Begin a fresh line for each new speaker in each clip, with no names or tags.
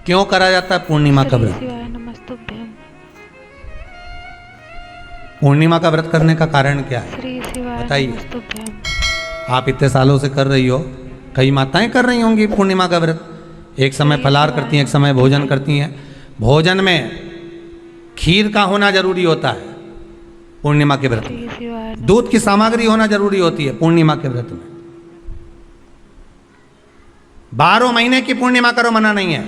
क्यों करा जाता है पूर्णिमा का व्रत? पूर्णिमा का व्रत करने का कारण क्या है बताइए? आप इतने सालों से कर रही हो, कई माताएं कर रही होंगी पूर्णिमा का व्रत। एक समय फलाहार करती हैं, एक समय भोजन करती हैं। भोजन में खीर का होना जरूरी होता है पूर्णिमा के व्रत में। दूध की सामग्री होना जरूरी होती है पूर्णिमा के व्रत में। 12 महीने की पूर्णिमा करो, मना नहीं है।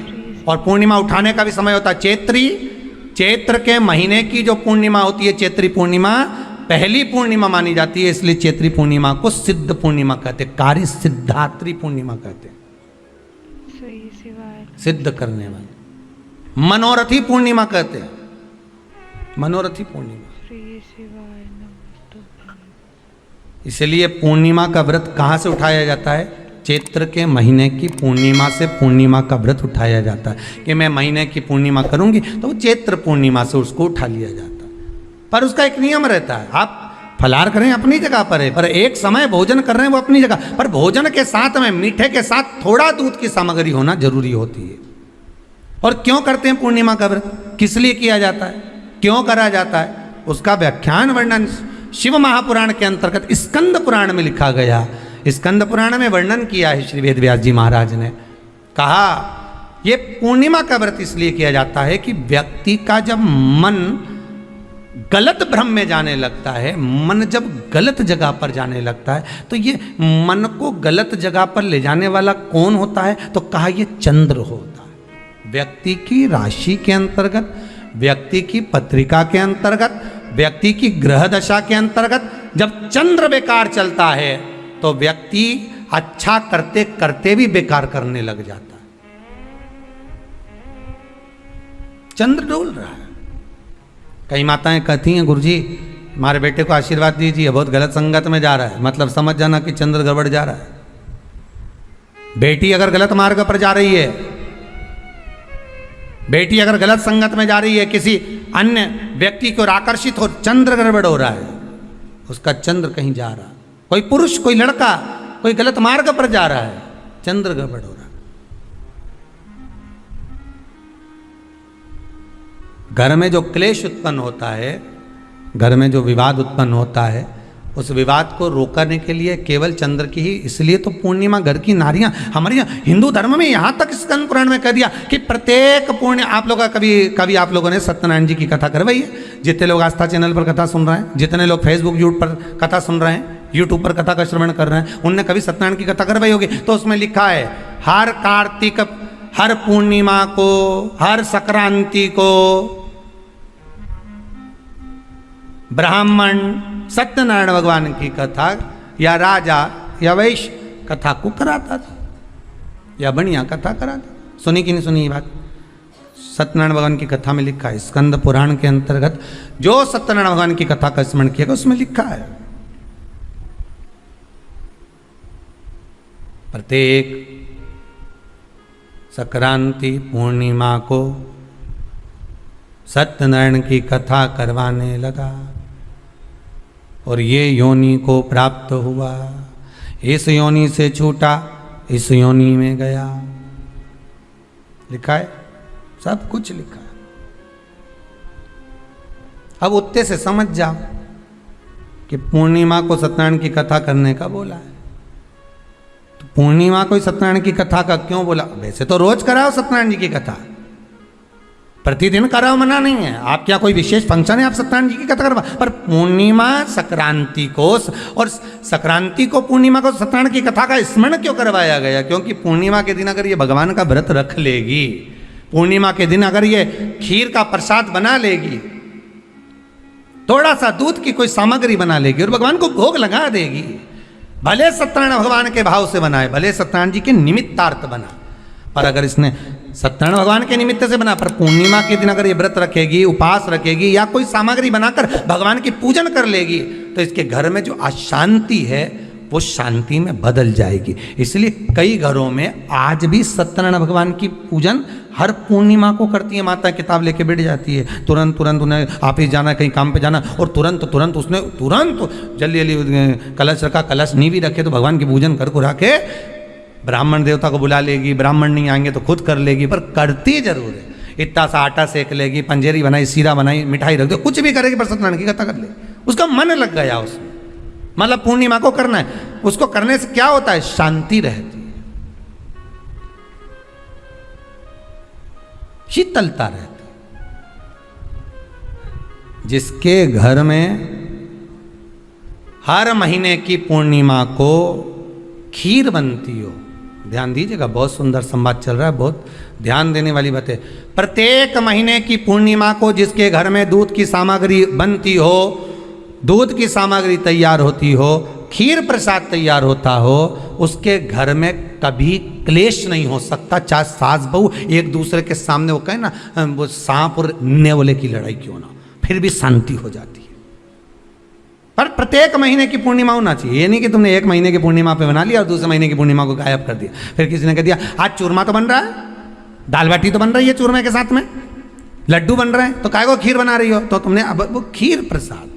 और पूर्णिमा उठाने का भी समय होता है। चैत्र के महीने की जो पूर्णिमा होती है, चैत्री पूर्णिमा पहली पूर्णिमा मानी जाती है, इसलिए चैत्री पूर्णिमा को सिद्ध पूर्णिमा कहते हैं, कार्य सिद्धात्री पूर्णिमा कहते हैं, सिद्ध करने वाली। मनोरथी पूर्णिमा कहते हैं, मनोरथी पूर्णिमा। इसलिए पूर्णिमा का व्रत कहाँ से उठाया जाता है? चैत्र के महीने की पूर्णिमा से पूर्णिमा का व्रत उठाया जाता है कि मैं महीने की पूर्णिमा करूंगी तो वो चैत्र पूर्णिमा से उसको उठा लिया जाता है। पर उसका एक नियम रहता है, आप फलाहार करें अपनी जगह पर है, पर एक समय भोजन कर रहे हैं वो अपनी जगह पर। भोजन के साथ में मीठे के साथ थोड़ा दूध की सामग्री होना जरूरी होती है। और क्यों करते हैं पूर्णिमा का व्रत, किस लिए किया जाता है, क्यों करा जाता है, उसका व्याख्यान वर्णन शिव महापुराण के अंतर्गत स्कंद पुराण में लिखा गया। स्कंद पुराण में वर्णन किया है श्री वेद व्यास जी महाराज ने। कहा ये पूर्णिमा का व्रत इसलिए किया जाता है कि व्यक्ति का जब मन गलत भ्रम में जाने लगता है, मन जब गलत जगह पर जाने लगता है, तो ये मन को गलत जगह पर ले जाने वाला कौन होता है? तो कहा ये चंद्र होता है। व्यक्ति की राशि के अंतर्गत, व्यक्ति की पत्रिका के अंतर्गत, व्यक्ति की ग्रह दशा के अंतर्गत जब चंद्र बेकार चलता है तो व्यक्ति अच्छा करते करते भी बेकार करने लग जाता है। चंद्र डोल रहा है। कई माताएं कहती हैं गुरुजी हमारे बेटे को आशीर्वाद दीजिए, बहुत गलत संगत में जा रहा है। मतलब समझ जाना कि चंद्र गड़बड़ जा रहा है। बेटी अगर गलत मार्ग पर जा रही है, बेटी अगर गलत संगत में जा रही है, किसी अन्य व्यक्ति को आकर्षित हो, चंद्र गड़बड़ हो रहा है, उसका चंद्र कहीं जा रहा है। कोई पुरुष, कोई लड़का, कोई गलत मार्ग पर जा रहा है, चंद्र गड़बड़ हो रहा है। घर में जो क्लेश उत्पन्न होता है, घर में जो विवाद उत्पन्न होता है, उस विवाद को रोकने के लिए केवल चंद्र की ही, इसलिए तो पूर्णिमा घर की नारियां हमारे यहाँ हिंदू धर्म में यहाँ तक स्कंद पुराण में कह दिया कि प्रत्येक पूर्णिमा आप लोग कभी आप लोगों ने सत्यनारायण जी की कथा करवाई है? जितने लोग आस्था चैनल पर कथा सुन रहे हैं, जितने लोग फेसबुक यूट्यूब पर कथा सुन रहे हैं, यूट्यूब पर कथा का श्रवण कर रहे हैं, उनने कभी सत्यनारायण की कथा करवाई होगी। तो उसमें लिखा है हर कार्तिक, हर पूर्णिमा को, हर संक्रांति को ब्राह्मण सत्यनारायण भगवान की कथा या राजा या वैश्य कथा को कराता था या बढ़िया कथा कराता। सुनी कि नहीं सुनी ये बात? सत्यनारायण भगवान की कथा में लिखा है, स्कंद पुराण के अंतर्गत जो सत्यनारायण भगवान की कथा का स्मरण किया उसमें लिखा है प्रत्येक संक्रांति पूर्णिमा को सत्यनारायण की कथा करवाने लगा और ये योनि को प्राप्त हुआ, इस योनि से छूटा, इस योनि में गया। लिखा है, सब कुछ लिखा है। अब उत्ते से समझ जाओ कि पूर्णिमा को सत्यनारायण की कथा करने का बोला है। तो पूर्णिमा को सत्यनारायण की कथा का क्यों बोला? वैसे तो रोज कराओ सत्यनारायण जी की कथा, प्रतिदिन कराओ, मना नहीं है। आप क्या कोई विशेष फंक्शन है आप सत्यनारायण जी की कथा करवा, पर पूर्णिमा संक्रांति को और संक्रांति को पूर्णिमा को सत्यनारायण की कथा का स्मरण क्यों करवाया गया? क्योंकि पूर्णिमा के दिन अगर ये भगवान का व्रत रख लेगी, पूर्णिमा के दिन अगर ये खीर का प्रसाद बना लेगी, थोड़ा सा दूध की कोई सामग्री बना लेगी और भगवान को भोग लगा देगी, भले सत्यनारायण भगवान के भाव से बनाए, भले सत्यनारायण जी के निमित्तार्थ बना, पर अगर इसने सत्यनारायण भगवान के निमित्त से बना, पर पूर्णिमा के दिन अगर ये व्रत रखेगी, उपास रखेगी या कोई सामग्री बनाकर भगवान की पूजन कर लेगी, तो इसके घर में जो अशांति है वो शांति में बदल जाएगी। इसलिए कई घरों में आज भी सत्यनारायण भगवान की पूजन हर पूर्णिमा को करती है। माता किताब लेके बैठ जाती है, तुरंत उन्हें ऑफिस जाना, कहीं काम पे जाना, और तुरंत उसने जल्दी कलश रखा, कलश नहीं भी रखे तो भगवान की पूजन कर के ब्राह्मण देवता को बुला लेगी, ब्राह्मण नहीं आएंगे तो खुद कर लेगी, पर करती जरूर है। इतना सा आटा सेक लेगी, पंजेरी बनाई, सीरा बनाई, मिठाई रख दो, कुछ भी करेगी पर सत्यनारायण की कथा कर ले। उसका मन लग गया उसमें, मतलब पूर्णिमा को करना है। उसको करने से क्या होता है? शांति रहती है, शीतलता रहती है। जिसके घर में हर महीने की पूर्णिमा को खीर बनती हो, ध्यान दीजिएगा, बहुत सुंदर संवाद चल रहा है, बहुत ध्यान देने वाली बात है। प्रत्येक महीने की पूर्णिमा को जिसके घर में दूध की सामग्री बनती हो, दूध की सामग्री तैयार होती हो, खीर प्रसाद तैयार होता हो, उसके घर में कभी क्लेश नहीं हो सकता। चाहे सास बहू एक दूसरे के सामने वो कहे ना, वो सांप और नेवले की लड़ाई क्यों ना, फिर भी शांति हो जाती है। पर प्रत्येक महीने की पूर्णिमा होना चाहिए। ये नहीं कि तुमने एक महीने की पूर्णिमा पे बना लिया और दूसरे महीने की पूर्णिमा को गायब कर दिया। फिर किसी ने कह दिया आज चूरमा तो बन रहा है, दाल बाटी तो बन रही है चूरमे के साथ में, लड्डू बन रहे हैं, तो काय को खीर बना रही हो? तो तुमने अब वो खीर प्रसाद,